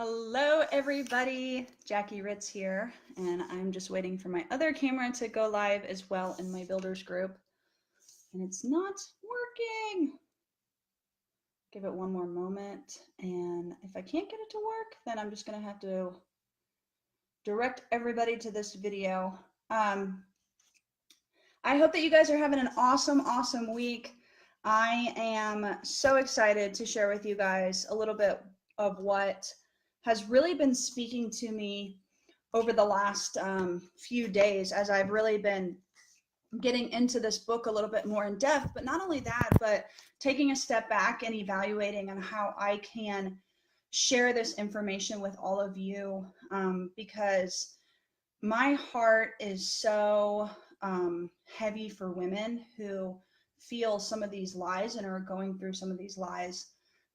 Hello everybody, Jackie Ritz here, and I'm just waiting for my other camera to go live as well in my builders group, and it's not working. Give it one more moment, and if I can't get it to work, then I'm just gonna have to direct everybody to this video. I hope that you guys are having an awesome week. I am so excited to share with you guys a little bit of what has really been speaking to me over the last few days as I've really been getting into this book a little bit more in depth. But not only that, but taking a step back and evaluating on how I can share this information with all of you, because my heart is so heavy for women who feel some of these lies and are going through some of these lies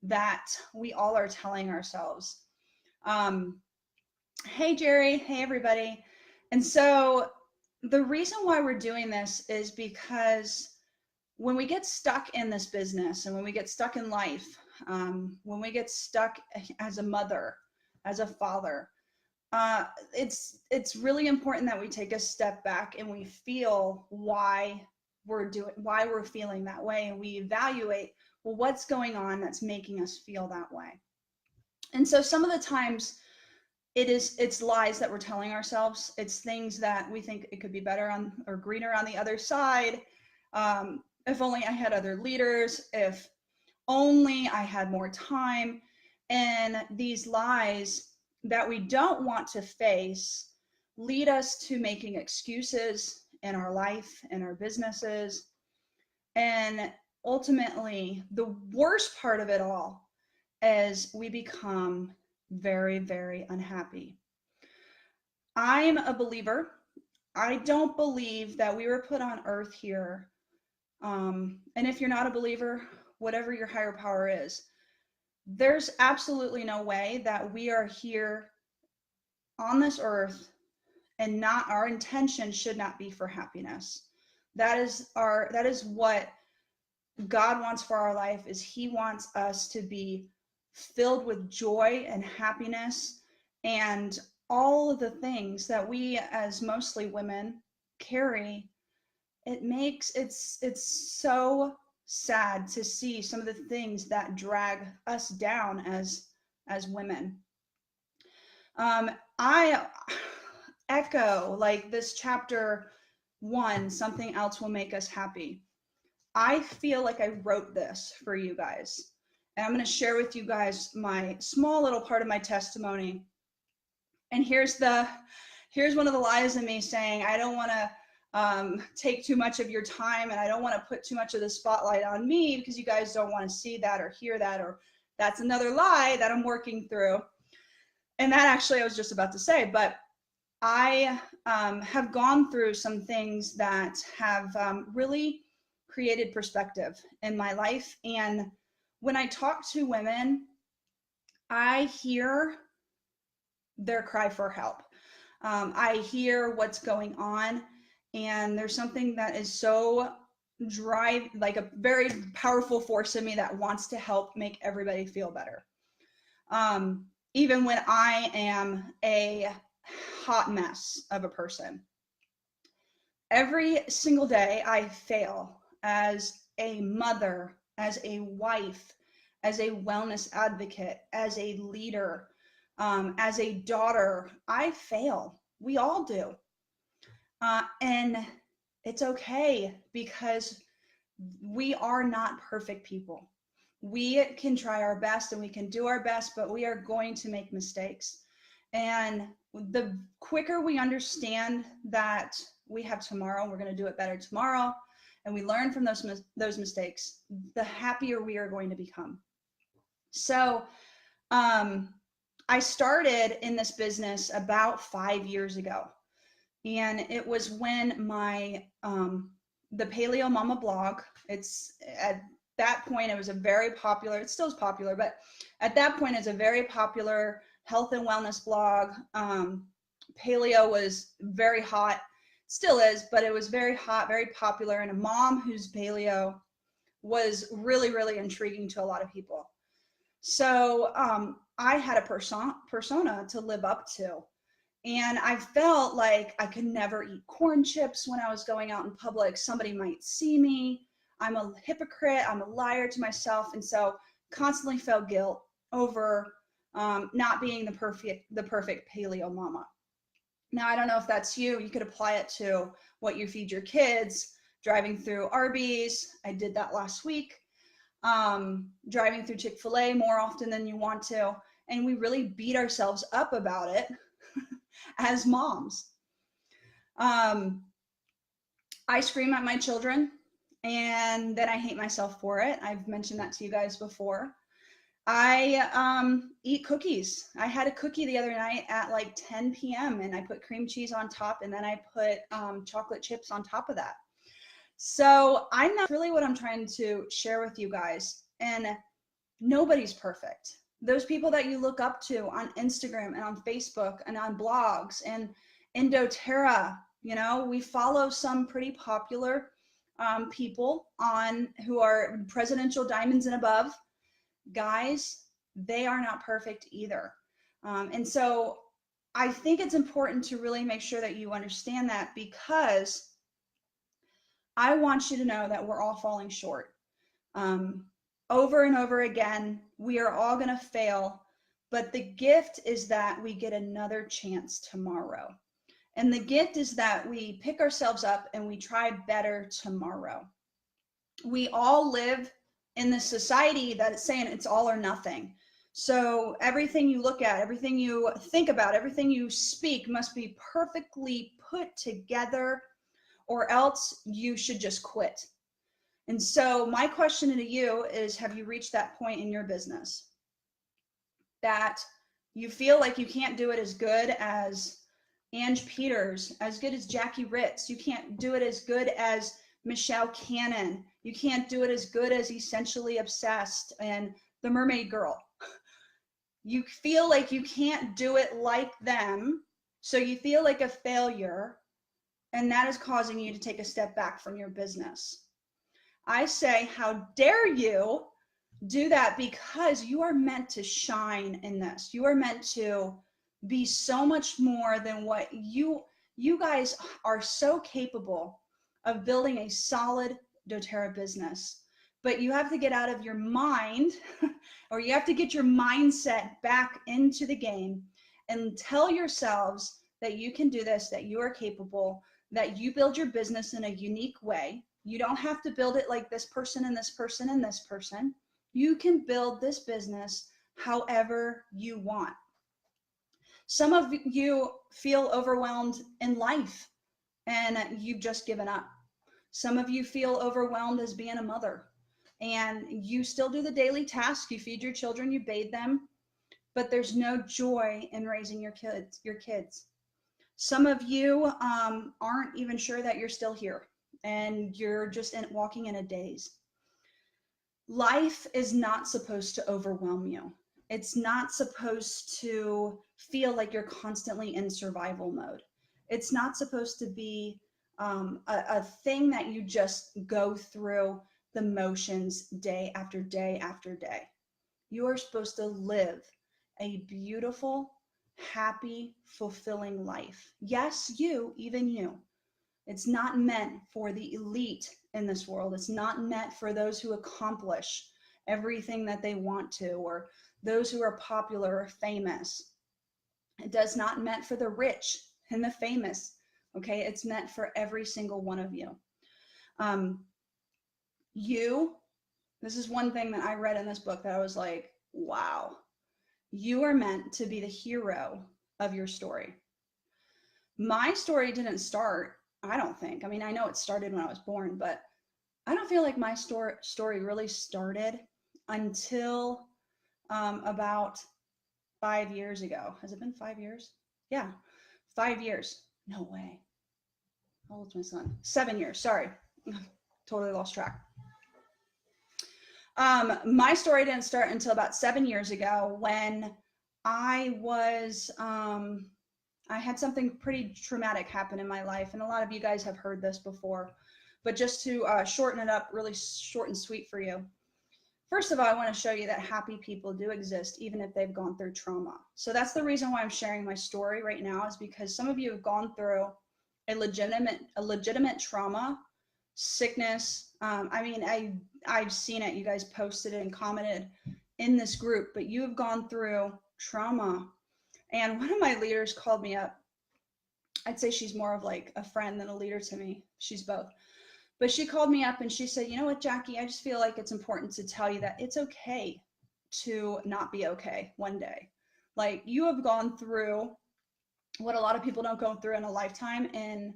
that we all are telling ourselves. Hey Jerry, hey everybody. And so the reason why we're doing this is because when we get stuck in this business and when we get stuck in life, when we get stuck as a mother, as a father, it's really important that we take a step back and we feel why we're feeling that way, and we evaluate, well, what's going on that's making us feel that way. And so some of the times it's lies that we're telling ourselves. It's things that we think it could be better on or greener on the other side. If only I had other leaders, if only I had more time. And these lies that we don't want to face lead us to making excuses in our life, in our businesses. And ultimately, the worst part of it all is we become very unhappy. I'm a believer. I don't believe that we were put on earth here. And if you're not a believer, whatever your higher power is, there's absolutely no way that we are here on this earth and not, our intention should not be for happiness. That is what God wants for our life, is He wants us to be filled with joy and happiness and all of the things that we as mostly women carry. It's so sad to see some of the things that drag us down as women. I echo like this chapter 1, something else will make us happy. I feel like I wrote this for you guys. And I'm going to share with you guys my small little part of my testimony. And here's one of the lies in me saying, I don't want to take too much of your time, and I don't want to put too much of the spotlight on me because you guys don't want to see that or hear that, or that's another lie that I'm working through. And that actually I was just about to say, but I have gone through some things that have really created perspective in my life. And when I talk to women, I hear their cry for help. I hear what's going on, and there's something that is so like a very powerful force in me that wants to help make everybody feel better. Even when I am a hot mess of a person, every single day I fail as a mother, as a wife, as a wellness advocate, as a leader, as a daughter. I fail. We all do. And it's okay, because we are not perfect people. We can try our best and we can do our best, but we are going to make mistakes. And the quicker we understand that we have tomorrow, we're going to do it better tomorrow, and we learn from those mistakes, the happier we are going to become. So I started in this business about 5 years ago, and it was when my the Paleo Mama blog, it's at that point it was a very popular, it still is popular, but at that point it's a very popular health and wellness blog. Paleo was very hot, still is, but it was very hot, very popular, and a mom who's paleo was really intriguing to a lot of people. So I had a persona to live up to. And I felt like I could never eat corn chips when I was going out in public. Somebody might see me. I'm a hypocrite. I'm a liar to myself. And so constantly felt guilt over not being the perfect paleo mama. Now, I don't know if that's you. You could apply it to what you feed your kids, driving through Arby's. I did that last week. Driving through Chick-fil-A more often than you want to. And we really beat ourselves up about it as moms. I scream at my children and then I hate myself for it. I've mentioned that to you guys before. I eat cookies. I had a cookie the other night at like 10 p.m. and I put cream cheese on top and then I put chocolate chips on top of that. So I'm not really what I'm trying to share with you guys. And nobody's perfect. Those people that you look up to on Instagram and on Facebook and on blogs and in doTERRA, you know, we follow some pretty popular people on who are presidential diamonds and above. Guys, they are not perfect either. And so I think it's important to really make sure that you understand that, because I want you to know that we're all falling short. Over and over again, we are all going to fail, but the gift is that we get another chance tomorrow. And the gift is that we pick ourselves up and we try better tomorrow. We all live in this society that is saying it's all or nothing. So everything you look at, everything you think about, everything you speak must be perfectly put together, or else you should just quit. And so my question to you is, have you reached that point in your business that you feel like you can't do it as good as Ange Peters, as good as Jackie Ritz? You can't do it as good as Michelle Cannon. You can't do it as good as Essentially Obsessed and The Mermaid Girl. You feel like you can't do it like them, so you feel like a failure, and that is causing you to take a step back from your business. I say, how dare you do that, because you are meant to shine in this. You are meant to be so much more than what you guys are so capable of building a solid doTERRA business. But you have to get out of your mind or you have to get your mindset back into the game and tell yourselves that you can do this, that you are capable, that you build your business in a unique way. You don't have to build it like this person and this person and this person. You can build this business however you want. Some of you feel overwhelmed in life and you've just given up. Some of you feel overwhelmed as being a mother and you still do the daily tasks. You feed your children, you bathe them, but there's no joy in raising your kids. Some of you aren't even sure that you're still here and you're just walking in a daze. Life is not supposed to overwhelm you. It's not supposed to feel like you're constantly in survival mode. It's not supposed to be a thing that you just go through the motions day after day after day. You are supposed to live a beautiful, happy, fulfilling life. Yes, even you. It's not meant for the elite in this world. It's not meant for those who accomplish everything that they want to, or those who are popular or famous. It does not meant for the rich and the famous. Okay, it's meant for every single one of you. This is one thing that I read in this book that I was like, wow, you are meant to be the hero of your story. My story didn't start, I don't think. I mean, I know it started when I was born, but I don't feel like my story really started until about 5 years ago. Has it been 5 years? Yeah, 5 years. No way. How old's my son? 7 years. Sorry. Totally lost track. My story didn't start until about 7 years ago when I was, I had something pretty traumatic happen in my life. And a lot of you guys have heard this before, but just to shorten it up really short and sweet for you. First of all, I want to show you that happy people do exist, even if they've gone through trauma. So that's the reason why I'm sharing my story right now, is because some of you have gone through a legitimate trauma, sickness. I've seen it. You guys posted it and commented in this group, but you have gone through trauma. And one of my leaders called me up. I'd say she's more of like a friend than a leader to me. She's both. But she called me up and she said, you know what, Jackie, I just feel like it's important to tell you that it's okay to not be okay one day. Like, you have gone through what a lot of people don't go through in a lifetime. And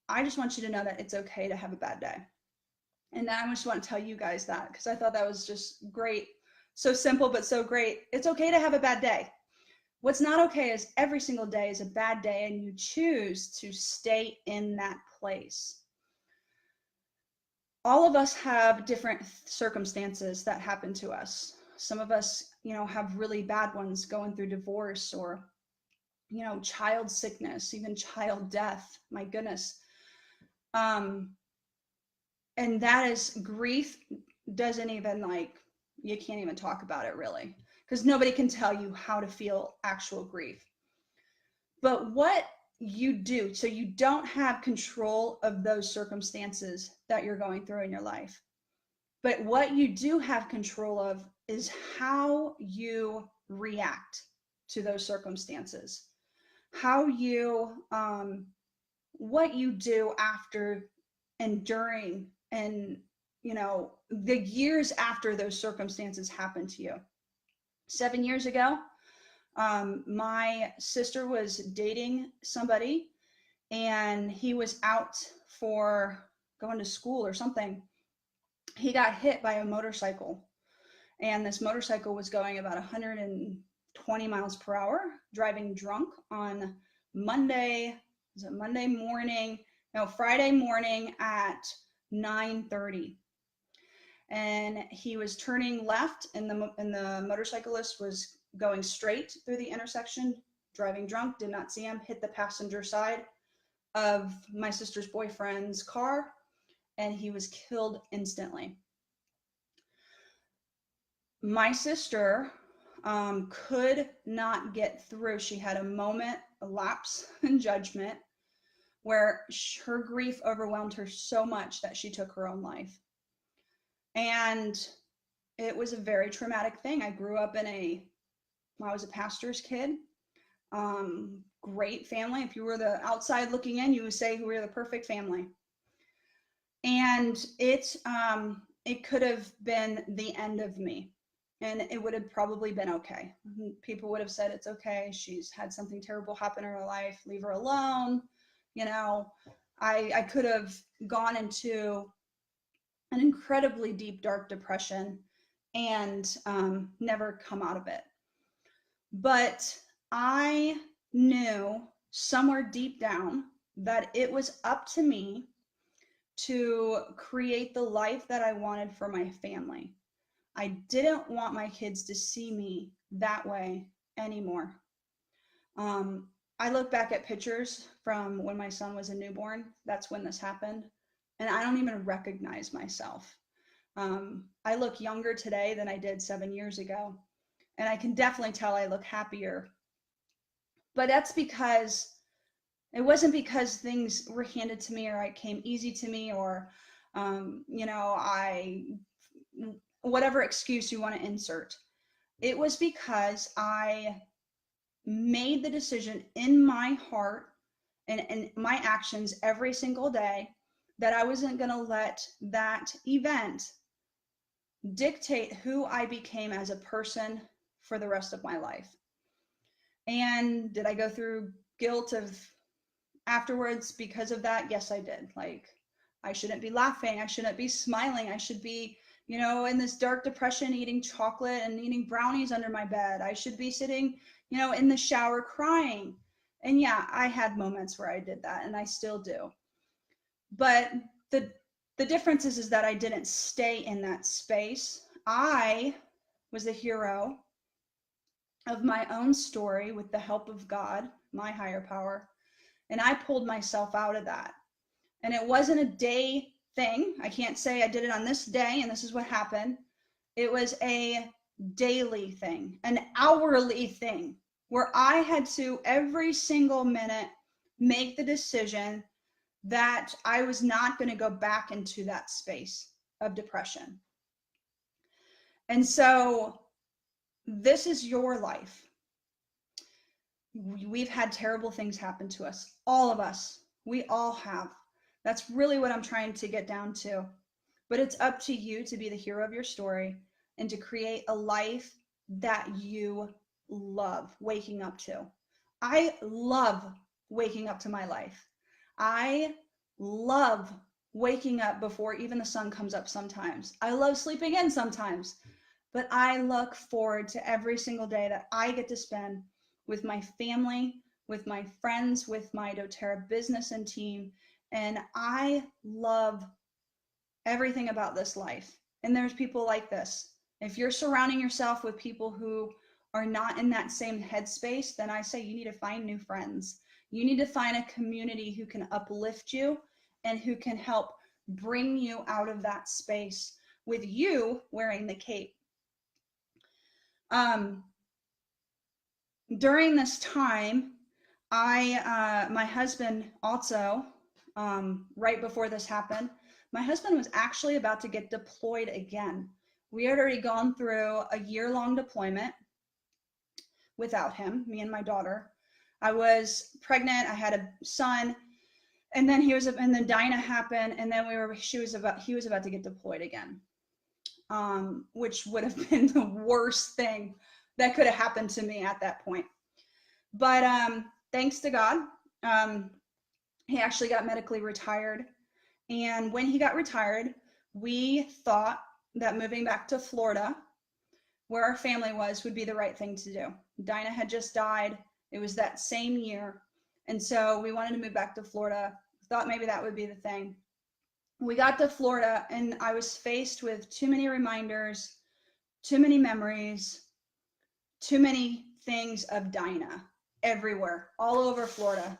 I just want you to know that it's okay to have a bad day. And I just want to tell you guys that, because I thought that was just great. So simple, but so great. It's okay to have a bad day. What's not okay is every single day is a bad day and you choose to stay in that place. All of us have different circumstances that happen to us. Some of us, have really bad ones, going through divorce or, child sickness, even child death. My goodness. And that is grief. Doesn't even you can't even talk about it really, because nobody can tell you how to feel actual grief. But what you do, so you don't have control of those circumstances that you're going through in your life. But what you do have control of is how you react to those circumstances, how you, what you do after and during, and, the years after those circumstances happen to you. 7 years ago, my sister was dating somebody and he was out for going to school or something. He got hit by a motorcycle, and this motorcycle was going about 120 miles per hour, driving drunk on Friday morning at 9:30. And he was turning left, and the motorcyclist was going straight through the intersection, driving drunk, did not see him, hit the passenger side of my sister's boyfriend's car, and he was killed instantly. My sister could not get through. She had a lapse in judgment, where her grief overwhelmed her so much that she took her own life. And it was a very traumatic thing. I grew up I was a pastor's kid. Great family. If you were the outside looking in, you would say we were the perfect family. And it could have been the end of me, and it would have probably been okay. People would have said, it's okay, she's had something terrible happen in her life, leave her alone. I could have gone into an incredibly deep, dark depression and never come out of it. But I knew somewhere deep down that it was up to me to create the life that I wanted for my family. I didn't want my kids to see me that way anymore. I look back at pictures from when my son was a newborn. That's when this happened. And I don't even recognize myself. I look younger today than I did 7 years ago. And I can definitely tell I look happier. But that's because it wasn't because things were handed to me or it came easy to me, or, whatever excuse you want to insert. It was because I made the decision in my heart and my actions every single day that I wasn't going to let that event dictate who I became as a person for the rest of my life. And did I go through guilt of afterwards because of that? Yes, I did. I shouldn't be laughing. I shouldn't be smiling. I should be, in this dark depression, eating chocolate and eating brownies under my bed. I should be sitting, in the shower crying. And yeah, I had moments where I did that, and I still do. But the difference is that I didn't stay in that space. I was the hero of my own story with the help of God, my higher power. And I pulled myself out of that. And it wasn't a day thing. I can't say I did it on this day and this is what happened. It was a daily thing, an hourly thing, where I had to every single minute make the decision that I was not going to go back into that space of depression. And so this is your life. We've had terrible things happen to us, all of us. We all have. That's really what I'm trying to get down to. But it's up to you to be the hero of your story and to create a life that you love waking up to. I love waking up to my life. I love waking up before even the sun comes up sometimes. I love sleeping in sometimes, but I look forward to every single day that I get to spend with my family, with my friends, with my doTERRA business and team. And I love everything about this life. And there's people like this. If you're surrounding yourself with people who are not in that same headspace, then I say you need to find new friends. You need to find a community who can uplift you and who can help bring you out of that space with you wearing the cape. During this time, my husband also, right before this happened, my husband was actually about to get deployed again. We had already gone through a year-long deployment without him, me and my daughter. I was pregnant, I had a son, and then Dinah happened, and then he was about to get deployed again, which would have been the worst thing that could have happened to me at that point. But thanks to God, he actually got medically retired. And when he got retired, we thought that moving back to Florida, where our family was, would be the right thing to do. Dinah had just died. It was that same year. And so we wanted to move back to Florida. Thought maybe that would be the thing. We got to Florida and I was faced with too many reminders, too many memories, too many things of Dinah everywhere, all over Florida.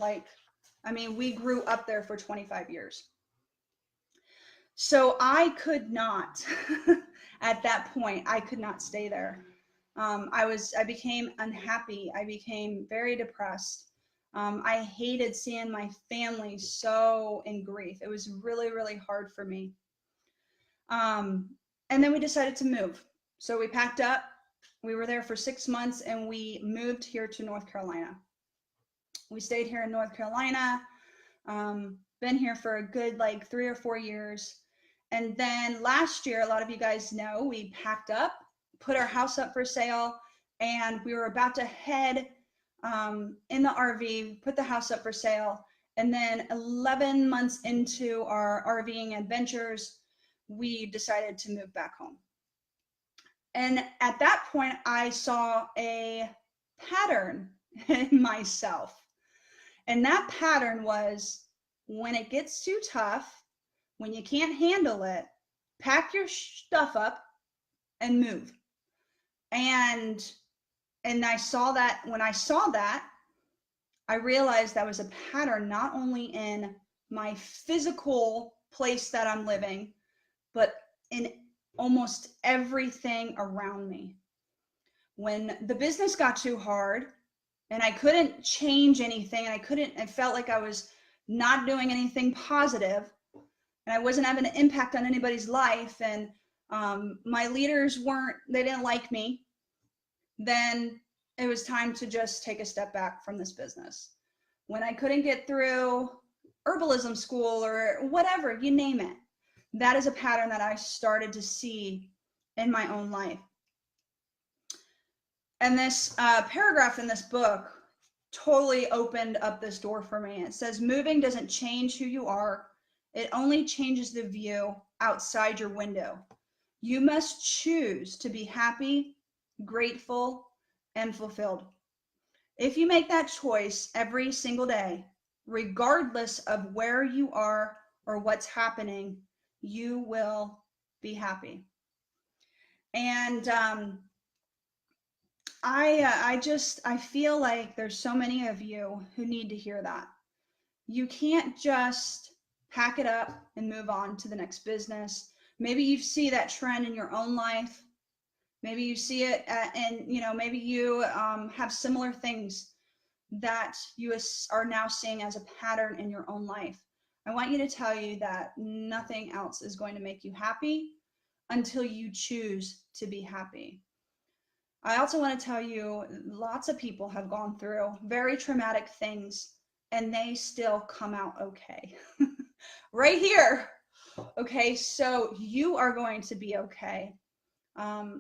We grew up there for 25 years. So I could not, at that point, I could not stay there. I became unhappy. I became very depressed. I hated seeing my family so in grief. It was really, really hard for me. And then we decided to move. So we packed up. We were there for 6 months and we moved here to North Carolina. We stayed here in North Carolina, been here for a good 3 or 4 years. And then last year, a lot of you guys know, we packed up, put our house up for sale, and we were about to head in the RV, put the house up for sale. And then 11 months into our RVing adventures, we decided to move back home. And at that point, I saw a pattern in myself. And that pattern was, when it gets too tough, when you can't handle it, pack your stuff up and move. And I saw that, when I saw that, I realized that was a pattern not only in my physical place that I'm living, but in almost everything around me. When the business got too hard and I couldn't change anything, I felt like I was not doing anything positive, and I wasn't having an impact on anybody's life, and my leaders they didn't like me, then it was time to just take a step back from this business. When I couldn't get through herbalism school or whatever, you name it, that is a pattern that I started to see in my own life. And this paragraph in this book totally opened up this door for me. It says, moving doesn't change who you are. It only changes the view outside your window. You must choose to be happy, grateful, and fulfilled. If you make that choice every single day, regardless of where you are or what's happening, you will be happy. And I feel like there's so many of you who need to hear that. You can't just pack it up and move on to the next business. Maybe you see that trend in your own life. Maybe you see it and maybe you have similar things that you are now seeing as a pattern in your own life. I want you to tell you that nothing else is going to make you happy until you choose to be happy. I also want to tell you, lots of people have gone through very traumatic things and they still come out okay. Right here. Okay, so you are going to be okay. And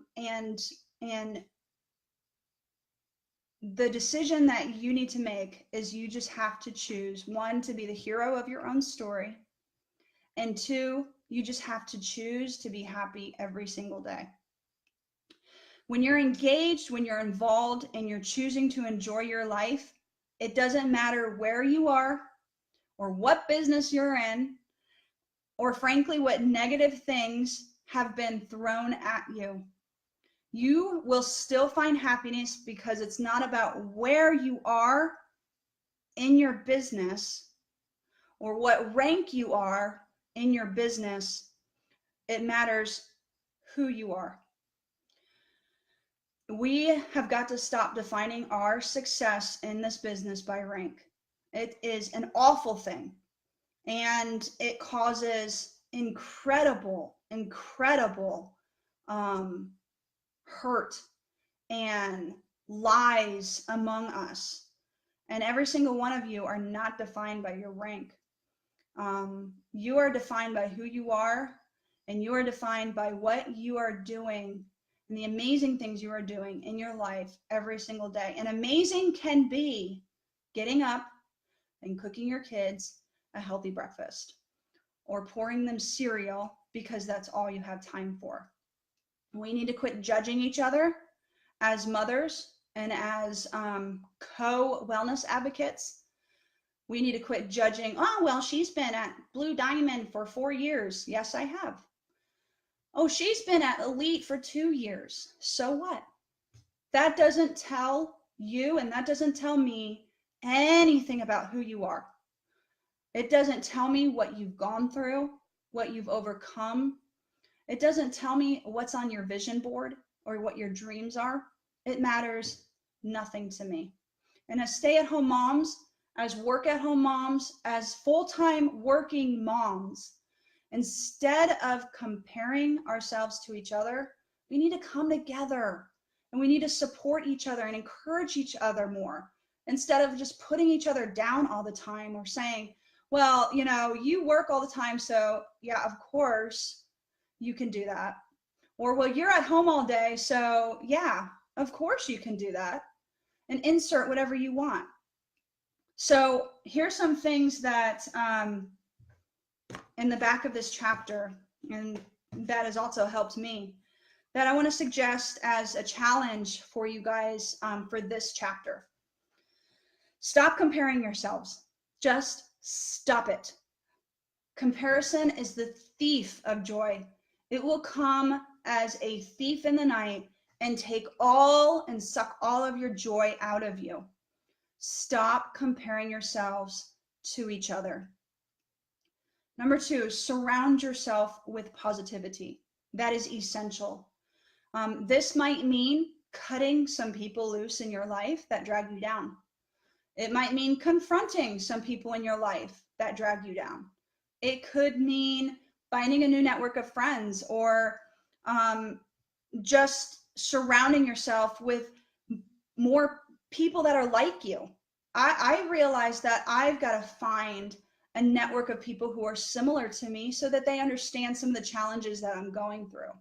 the decision that you need to make is you just have to choose, one, to be the hero of your own story, and two, you just have to choose to be happy every single day. When you're engaged, when you're involved, and you're choosing to enjoy your life, it doesn't matter where you are or what business you're in, or frankly, what negative things have been thrown at you. You will still find happiness because it's not about where you are in your business or what rank you are in your business. It matters who you are. We have got to stop defining our success in this business by rank. It is an awful thing, and it causes incredible hurt and lies among us. And every single one of you are not defined by your rank. You are defined by who you are, and you are defined by what you are doing and the amazing things you are doing in your life every single day. And amazing can be getting up and cooking your kids a healthy breakfast, or pouring them cereal because that's all you have time for. We need to quit judging each other as mothers and as co-wellness advocates. We need to quit judging, oh, well, she's been at Blue Diamond for 4 years. Yes, I have. Oh, she's been at Elite for 2 years. So what? That doesn't tell you, and that doesn't tell me anything about who you are. It doesn't tell me what you've gone through, what you've overcome. It doesn't tell me what's on your vision board or what your dreams are. It matters nothing to me. And as stay-at-home moms, as work-at-home moms, as full-time working moms, instead of comparing ourselves to each other, we need to come together and we need to support each other and encourage each other more, instead of just putting each other down all the time or saying, well, you work all the time, so yeah, of course you can do that. Or, well, you're at home all day, so yeah, of course you can do that. And insert whatever you want. So here's some things that in the back of this chapter, and that has also helped me, that I want to suggest as a challenge for you guys for this chapter. Stop comparing yourselves. Just stop it. Comparison is the thief of joy. It will come as a thief in the night and take all and suck all of your joy out of you. Stop comparing yourselves to each other. Number 2, surround yourself with positivity. That is essential. This might mean cutting some people loose in your life that drag you down. It might mean confronting some people in your life that drag you down. It could mean finding a new network of friends, or just surrounding yourself with more people that are like you. I realize that I've got to find a network of people who are similar to me so that they understand some of the challenges that I'm going through.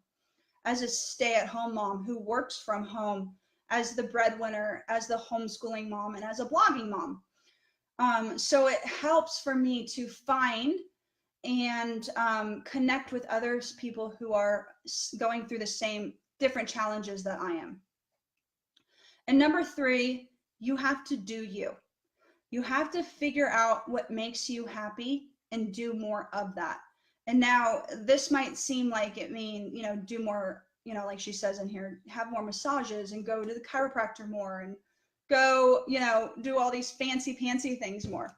As a stay-at-home mom who works from home, as the breadwinner, as the homeschooling mom, and as a blogging mom. So it helps for me to find and connect with others, people who are going through the same different challenges that I am. And number 3, you have to do you. You have to figure out what makes you happy and do more of that. And now this might seem like it mean, do more, like she says in here, have more massages and go to the chiropractor more and go, do all these fancy things more.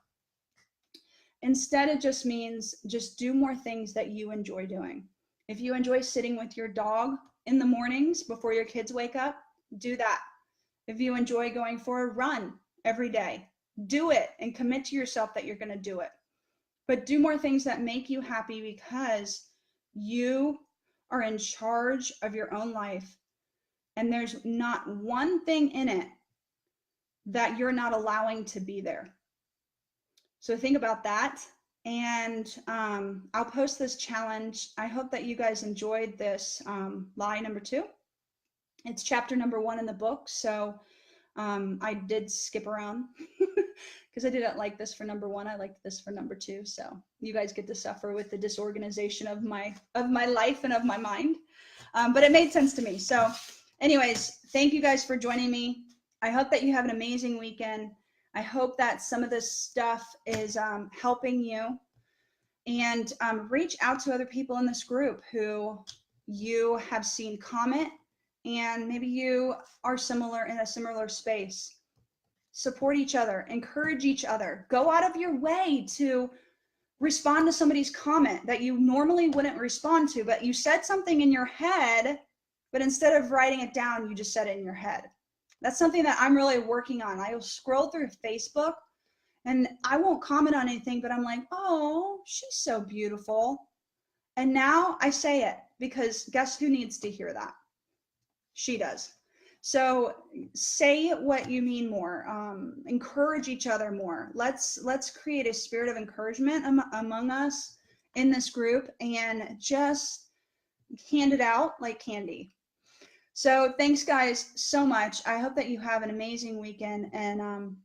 Instead, it just means just do more things that you enjoy doing. If you enjoy sitting with your dog in the mornings before your kids wake up, do that. If you enjoy going for a run every day, do it and commit to yourself that you're going to do it. But do more things that make you happy, because you are in charge of your own life. And there's not one thing in it that you're not allowing to be there. So think about that. And I'll post this challenge. I hope that you guys enjoyed this lie number 2. It's chapter number 1 in the book. So I did skip around because I didn't like this for number 1. I liked this for number 2. So you guys get to suffer with the disorganization of my life and of my mind. But it made sense to me. So anyways, thank you guys for joining me. I hope that you have an amazing weekend. I hope that some of this stuff is helping you, and reach out to other people in this group who you have seen comment, and maybe you are similar in a similar space. Support each other, encourage each other, go out of your way to respond to somebody's comment that you normally wouldn't respond to, but you said something in your head, but instead of writing it down, you just said it in your head. That's something that I'm really working on. I will scroll through Facebook and I won't comment on anything, but I'm like, oh, she's so beautiful. And now I say it, because guess who needs to hear that? She does. So say what you mean more. Encourage each other more. Let's create a spirit of encouragement among us in this group, and just hand it out like candy. So thanks guys so much. I hope that you have an amazing weekend, and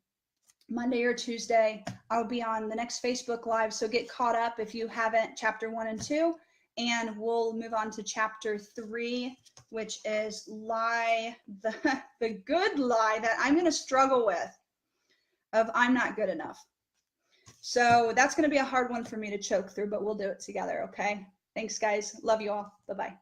Monday or Tuesday, I'll be on the next Facebook Live. So get caught up if you haven't, chapter 1 and 2, and we'll move on to chapter 3, which is lie, the good lie that I'm going to struggle with, of I'm not good enough. So that's going to be a hard one for me to choke through, but we'll do it together. Okay. Thanks guys. Love you all. Bye-bye.